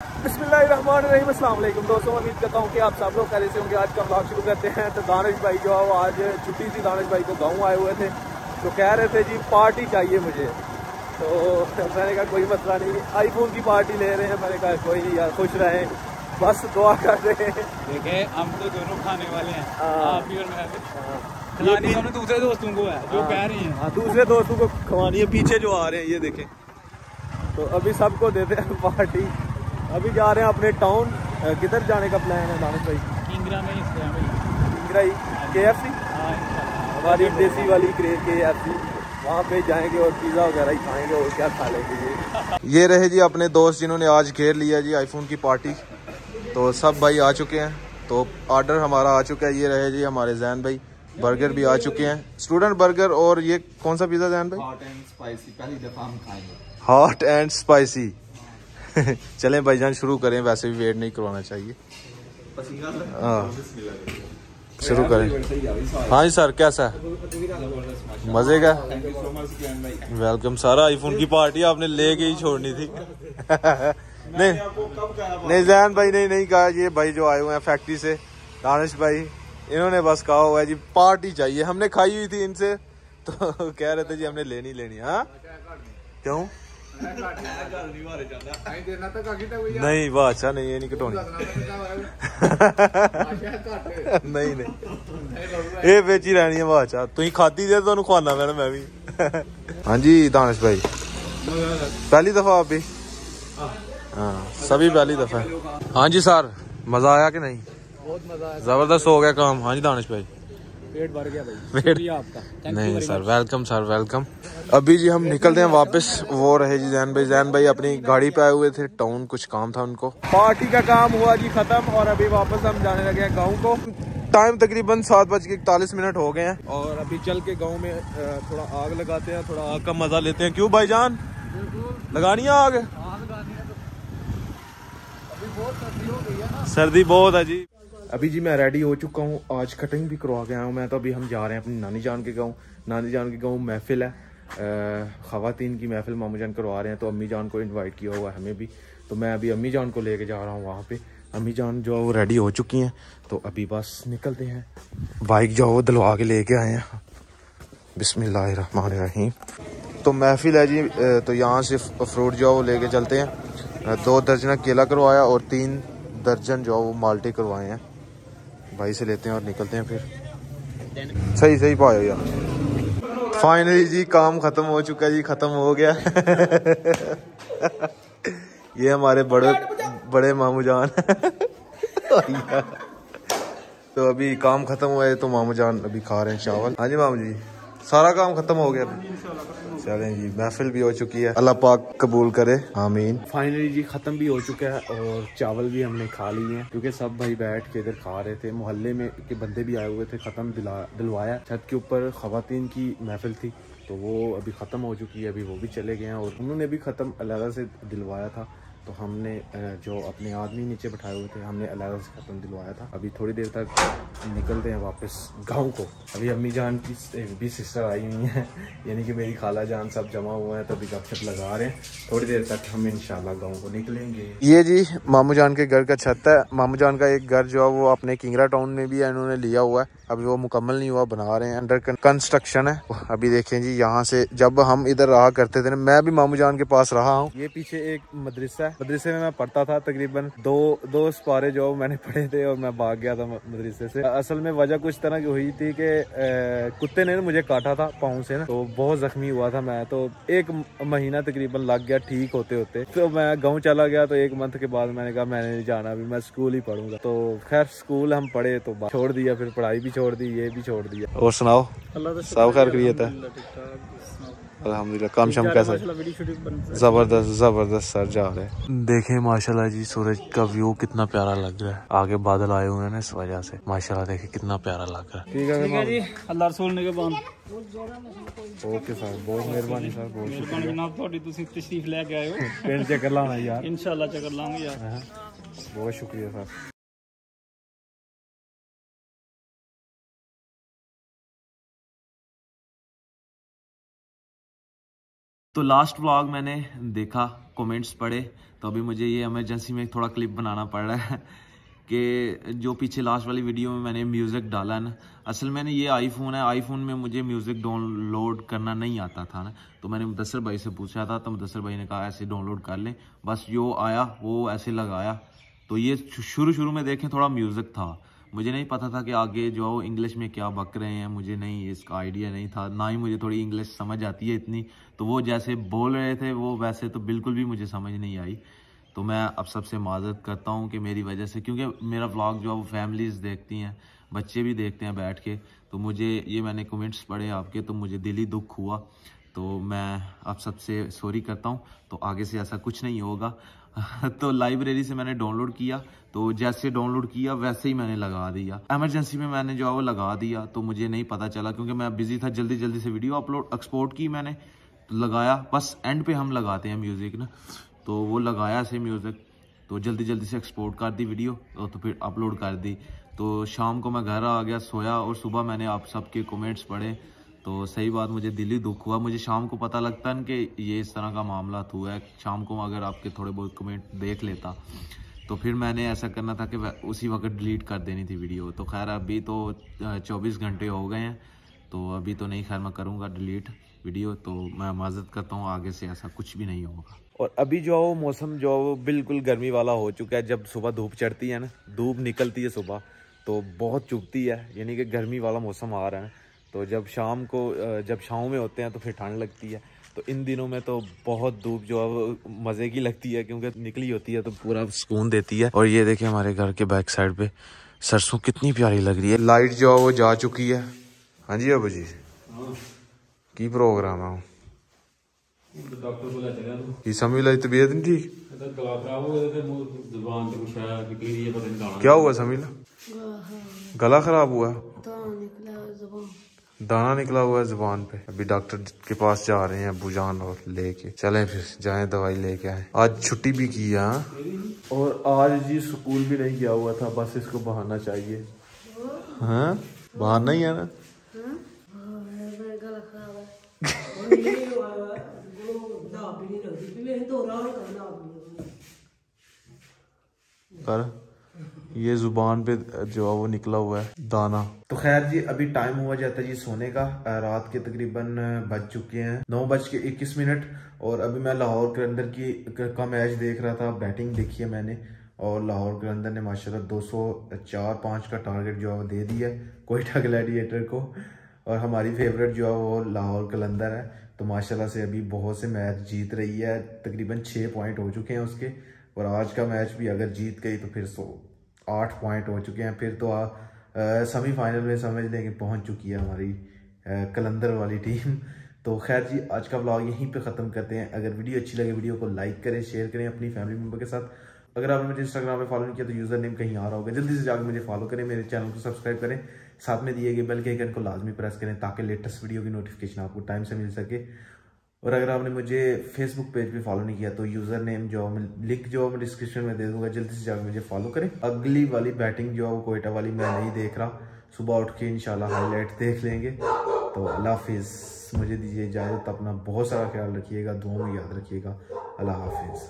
बिस्मिल्लाहिर्रहमानिर्रहीम, अस्सलाम वालेकुम दोस्तों। उम्मीद करता हूँ कि आप सब लोग कैसे होंगे। आज का ब्लॉग शुरू करते हैं। तो दानिश भाई जो है वो आज छुट्टी थी, दानिश भाई को गाँव आए हुए थे तो कह रहे थे जी पार्टी चाहिए मुझे। तो मैंने कहा कोई मसला नहीं, आईफोन की पार्टी ले रहे हैं। मैंने कहा कोई नहीं यार, खुश रहें, बस दुआ कर रहे हैं। देखे हम तो दोनों खाने वाले हैं, आप भी और मैं भी। खिलानी हमने दूसरे दोस्तों को है जो कह रही हैं। दूसरे दोस्तों को खवानी है। पीछे जो आ रहे हैं ये देखें। तो अभी सबको देते हैं पार्टी। अभी जा रहे हैं अपने टाउन। किधर जाने का प्लान है दानिश भाई? इंगरा में इंगरा ही KFC, हमारी देसी वाली KFC, वहाँ पे जाएंगे और पिज़्ज़ा वगैरह ही खाएंगे और क्या खा लेंगे। ये रहे जी अपने दोस्त जिन्होंने आज घेर लिया जी आईफोन की पार्टी। तो सब भाई आ चुके हैं, तो ऑर्डर हमारा आ चुका है। ये रहे जी हमारे जैन भाई, बर्गर भी आ चुके हैं, स्टूडेंट बर्गर। और ये कौन सा पिज़्ज़ा जैन भाई? हॉट एंड स्पाइसी, पहली दफा हम खाएंगे। Hot and spicy. चलें भाईजान शुरू करें, वैसे भी वेट नहीं करवाना चाहिए। हाँ शुरू करें। हाँ जी सर, कैसा है? मजे का। वेलकम। सारा आईफोन की पार्टी आपने लेके ही छोड़नी थी। नहीं जैन भाई नहीं कहा। ये भाई जो आए हुए हैं फैक्ट्री से, दानिश भाई, इन्होंने बस कहा हुआ है जी पार्टी चाहिए। हमने खाई हुई थी इनसे तो कह रहे थे जी हमने लेनी लेनी। हाँ क्यों? नहीं वाह अच्छा नहीं, ये नहीं कटोनी। नहीं ये बेची रहनी है वाह अच्छा। तुम खाती दे तो खुआना मैं भी। हाँ जी दानिश भाई, पहली दफा आप भी? हाँ सभी पहली दफा। हाँ जी सर, मजा आया कि नहीं? बहुत मजा आया, जबरदस्त हो गया काम। हाँ जी दानिश भाई, पेट भर गया भाई। शुक्रिया आपका। नहीं सर, वेलकम सर वेलकम। अभी जी हम निकलते हैं वापस। वो रहे जी जैन भाई अपनी गाड़ी पे आए हुए थे टाउन, कुछ काम था उनको। पार्टी का काम हुआ जी खत्म और अभी वापस हम जाने लगे हैं गाँव को। टाइम तकरीबन 7:41 हो गए हैं और अभी चल के गाँव में थोड़ा आग लगाते हैं, थोड़ा आग का मजा लेते हैं। क्यों भाईजान, लगानी है आग? सर्दी बहुत है जी। अभी जी मैं रेडी हो चुका हूँ, आज कटिंग भी करवा के आया हूँ मैं। तो अभी हम जा रहे हैं अपनी नानी जान के गाँव। नानी जान के गाँव महफिल है, ख़वातीन की महफिल मामू जान करवा रहे हैं। तो अम्मी जान को इनवाइट किया हुआ है हमें भी। तो मैं अभी अम्मी जान को लेके जा रहा हूँ वहाँ पे। अम्मी जान जो है वो रेडी हो चुकी हैं, तो अभी बस निकलते हैं। बाइक जो है वो दिलवा के लेके आए हैं। बिस्मिल्लाहिर्रहमानिर्रहीम। तो महफिल है जी, तो यहाँ से फ्रूट जो है वो लेके चलते हैं। 2 दर्जन केला करवाया और 3 दर्जन जो है वो माल्टे करवाए हैं। भाई से लेते हैं और निकलते हैं फिर। सही पाया यार। फाइनली जी काम खत्म हो चुका है जी, खत्म हो गया। ये हमारे बड़े मामू जान। तो अभी काम खत्म हुआ है तो मामू जान अभी खा रहे हैं चावल। हाँ जी मामू जी, सारा काम खत्म हो गया। चलें जी, महफिल भी हो चुकी है, अल्लाह पाक कबूल करे, आमीन। फाइनली जी खत्म भी हो चुका है और चावल भी हमने खा लिए हैं, क्योंकि सब भाई बैठ के इधर खा रहे थे। मोहल्ले में के बंदे भी आए हुए थे, खत्म दिलवाया। छत के ऊपर ख़वातीन की महफिल थी तो वो अभी ख़त्म हो चुकी है, अभी वो भी चले गए हैं और उन्होंने भी ख़त्म अलग से दिलवाया था। तो हमने जो अपने आदमी नीचे बैठाए हुए थे हमने अलग से ख़त्म दिलवाया था। अभी थोड़ी देर तक निकलते हैं वापस गांव को। अभी अम्मी जान की भी सिस्टर आई हुई हैं, यानी कि मेरी खाला जान, सब जमा हुए हैं, तो अभी गपशप लगा रहे हैं। थोड़ी देर तक हम इंशाल्लाह गांव को निकलेंगे। ये जी मामू जान के घर का छत है। मामू जान का एक घर जो है वो अपने किंगरा टाउन में भी है, इन्होंने लिया हुआ है, अभी वो मुकम्मल नहीं हुआ, बना रहे हैं, अंडर कंस्ट्रक्शन है। अभी देखें जी, यहाँ से जब हम इधर रहा करते थे ना, मैं भी मामू जान के पास रहा हूँ। ये पीछे एक मदरसा है, मदरसे में मैं पढ़ता था। तकरीबन दो सपारे जो मैंने पढ़े थे और मैं भाग गया था मदरसे से। असल में वजह कुछ तरह की हुई थी कि कुत्ते ने मुझे काटा था पाँव से ना, तो बहुत जख्मी हुआ था मैं। तो 1 महीना तकरीबन लग गया ठीक होते होते। तो मैं गाँव चला गया, तो 1 मंथ के बाद मैंने कहा मैंने नहीं जाना, अभी मैं स्कूल ही पढ़ूंगा। तो खैर स्कूल हम पढ़े तो छोड़ दिया, फिर पढ़ाई भी छोड़ दी, ये भी छोड़ दिया। और सुनाओ, सब खैर खैरियत है? अल्हम्दुलिल्लाह। काम शाम कैसा? जबरदस्त सर जा रहे हैं। देखें माशाल्लाह जी, सूरज का व्यू कितना प्यारा लग रहा है। आगे बादल आए हुए हैं ना, इस वजह से माशाल्लाह देखें कितना प्यारा लग रहा है। ठीक है जी, अल्लाह रसूल ने के बाद ओके सर, बहुत मेहरबानी सर, बहुत शुक्रिया जनाब। थोड़ी तुसी तशरीफ लेके आए हो, पिंड चक्कर लाना यार। इंशाल्लाह चक्कर लाऊंगे यार। बहुत शुक्रिया सर। तो लास्ट व्लॉग मैंने देखा, कमेंट्स पढ़े, तो अभी मुझे ये इमरजेंसी में थोड़ा क्लिप बनाना पड़ रहा है कि जो पीछे लास्ट वाली वीडियो में मैंने म्यूज़िक डाला है ना, असल में ये आईफोन है, आईफोन में मुझे म्यूज़िक डाउनलोड करना नहीं आता था ना, तो मैंने मुदस्सर भाई से पूछा था, तो मुदस्सर भाई ने कहा ऐसे डाउनलोड कर लें, बस जो आया वो ऐसे लगाया। तो ये शुरू में देखें थोड़ा म्यूज़िक था, मुझे नहीं पता था कि आगे जो इंग्लिश में क्या बक रहे हैं, मुझे नहीं इसका आइडिया नहीं था, ना ही मुझे थोड़ी इंग्लिश समझ आती है इतनी, तो वो जैसे बोल रहे थे वो वैसे तो बिल्कुल भी मुझे समझ नहीं आई। तो मैं अब सबसे माजरत करता हूँ कि मेरी वजह से, क्योंकि मेरा व्लॉग जो है वो फैमिलीज़ देखती हैं, बच्चे भी देखते हैं बैठ के, तो मुझे ये मैंने कमेंट्स पढ़े आपके, तो मुझे दिली दुख हुआ, तो मैं आप सबसे सॉरी करता हूँ। तो आगे से ऐसा कुछ नहीं होगा। तो लाइब्रेरी से मैंने डाउनलोड किया, तो जैसे डाउनलोड किया वैसे ही मैंने लगा दिया, इमरजेंसी में मैंने जो है वो लगा दिया, तो मुझे नहीं पता चला क्योंकि मैं बिजी था, जल्दी से वीडियो एक्सपोर्ट की मैंने, तो लगाया, बस एंड पे हम लगाते हैं म्यूज़िक ना, तो वो लगाया ऐसे म्यूज़िक, तो जल्दी से एक्सपोर्ट कर दी वीडियो, तो फिर अपलोड कर दी। तो शाम को मैं घर आ गया, सोया, और सुबह मैंने आप सबके कमेंट्स पढ़े, तो सही बात मुझे दिली दुख हुआ। मुझे शाम को पता लगता है कि ये इस तरह का मामला हुआ है, शाम को अगर आपके थोड़े बहुत कमेंट देख लेता, तो फिर मैंने ऐसा करना था कि उसी वक्त डिलीट कर देनी थी वीडियो। तो खैर अभी तो 24 घंटे हो गए हैं, तो अभी तो नहीं, खैर मैं करूँगा डिलीट वीडियो, तो मैं माजरत करता हूँ, आगे से ऐसा कुछ भी नहीं होगा। और अभी जो है मौसम जो है वो बिल्कुल गर्मी वाला हो चुका है। जब सुबह धूप चढ़ती है ना, धूप निकलती है सुबह, तो बहुत चुभती है, यानी कि गर्मी वाला मौसम आ रहा है। तो जब शाम को जब शाम में होते हैं तो फिर ठंड लगती है। तो इन दिनों में तो बहुत धूप जो है वो मज़े की लगती है, क्योंकि निकली होती है तो पूरा सुकून देती है। और ये देखिए हमारे घर के बैक साइड पे सरसों कितनी प्यारी लग रही है। लाइट जो है वो जा चुकी है। हाँ जी अबू जी, की प्रोग्राम है डॉक्टर को लेते हैं कि समी लाई तबीयत नहीं ठीक, गला खराब हो गया, जुबान पे कुछ निकली है, पता नहीं दाना क्या हुआ समीला? गला खराब हुआ, दाना निकला हुआ है जुबान पे। अभी डॉक्टर के पास जा रहे हैं अबू जान, और लेके चलें फिर जाएं दवाई लेके आए। आज छुट्टी भी की है, और आज जी स्कूल भी नहीं गया हुआ था, बस इसको बहाना चाहिए। हाँ बहाना ही है ना। कर ये जुबान पे जो है वो निकला हुआ है दाना। तो खैर जी अभी टाइम हुआ जाता है जी सोने का। रात के तकरीबन बज चुके हैं 9:21। और अभी मैं लाहौर कलंदर का मैच देख रहा था, बैटिंग देखी है मैंने, और लाहौर कलंदर ने माशाल्लाह 204-5 का टारगेट जो है वो दे दिया है कोयटा ग्लैडिएटर को। और हमारी फेवरेट जो है वो लाहौर कलंदर है, तो माशाल्लाह से अभी बहुत से मैच जीत रही है, तकरीबन 6 पॉइंट हो चुके हैं उसके। और आज का मैच भी अगर जीत गई तो फिर 8 पॉइंट हो चुके हैं, फिर तो सेमीफाइनल में समझ लें कि पहुंच चुकी है हमारी कलंदर वाली टीम। तो खैर जी आज का व्लॉग यहीं पे ख़त्म करते हैं। अगर वीडियो अच्छी लगे वीडियो को लाइक करें, शेयर करें अपनी फैमिली मेम्बर के साथ। अगर आपने मुझे इंस्टाग्राम पे फॉलो नहीं किया तो यूज़र नेम कहीं आ रहा होगा, जल्दी से जाकर मुझे फॉलो करें, मेरे चैनल को सब्सक्राइब करें, साथ में दिए गए बेल के आइकन को लाजमी प्रेस करें ताकि लेटेस्ट वीडियो की नोटिफिकेशन आपको टाइम से मिल सके। और अगर आपने मुझे फेसबुक पेज पे फॉलो नहीं किया तो यूज़र नेम जो लिंक जो मैं डिस्क्रिप्शन में दे दूंगा, जल्दी से जाकर मुझे फॉलो करें। अगली वाली बैटिंग जो है वो कोयटा वाली मैं नहीं देख रहा, सुबह उठ के इंशाल्लाह हाईलाइट देख लेंगे। तो अल्लाह हाफिज़, मुझे दीजिए इजाज़त, अपना बहुत सारा ख्याल रखिएगा, दुआ में याद रखिएगा। अल्लाह हाफिज़।